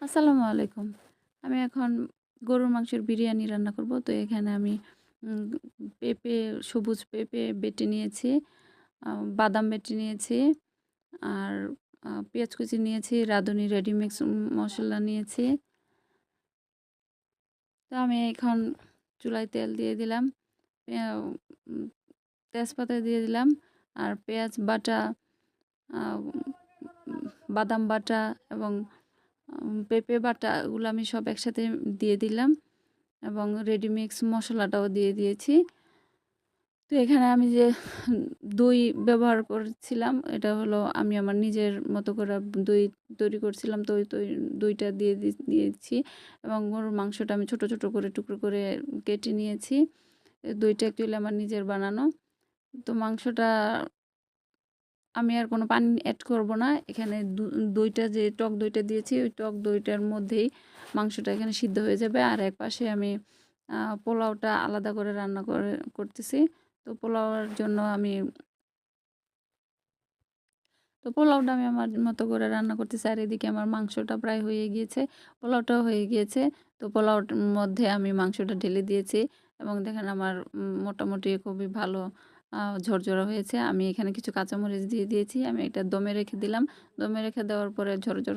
আসসালামু আলাইকুম। আমি এখন গরুর মাংসের বিরিয়ানি রান্না করব। তো এখানে আমি উম পেঁপে, সবুজ পেঁপে বেটে নিয়েছি, আ বাদাম বেটে নিয়েছি, আর পেঁয়াজ কুচি নিয়েছি, রাঁধুনি রেডিমিক্স মসলা নিয়েছি। তো আমি এখন চুলায় তেল দিয়ে দিলাম, পেঁয়া উম তেজপাতা দিয়ে দিলাম, আর পেঁয়াজ বাটা, আ বাদাম বাটা এবং পেঁপে বাটা এগুলো আমি সব একসাথে দিয়ে দিলাম এবং রেডিমিক্স মশলাটাও দিয়ে দিয়েছি। তো এখানে আমি যে দই ব্যবহার করছিলাম, এটা হলো আমি আমার নিজের মতো করে দই তৈরি করছিলাম। তো ওই দইটা দিয়েছি এবং গরুর মাংসটা আমি ছোট, ছোট করে টুকরো করে কেটে নিয়েছি। দইটা অ্যাকচুয়ালি আমার নিজের বানানো। তো মাংসটা আমি আর কোনো পানি এড করব না। এখানে দইটা যে টক দইটা দিয়েছি, ওই টক দইটার মধ্যেই মাংসটা এখানে সিদ্ধ হয়ে যাবে। আর একপাশে আমি পোলাওটা আলাদা করে রান্না করতেছি। তো পোলাওটা আমি আমার মতো করে রান্না করতেছি। আর এদিকে আমার মাংসটা প্রায় হয়ে গিয়েছে, পোলাওটাও হয়ে গিয়েছে। তো পোলাওর মধ্যে আমি মাংসটা ঢেলে দিয়েছি এবং দেখেন আমার মোটামুটি খুবই ভালো ঝরঝরা হয়েছে। আমি এখানে কিছু কাঁচামরিচ দিয়ে দিয়েছি। আমি এটা দমে রেখে দিলাম। দমে রেখে দেওয়ার পরে ঝরঝর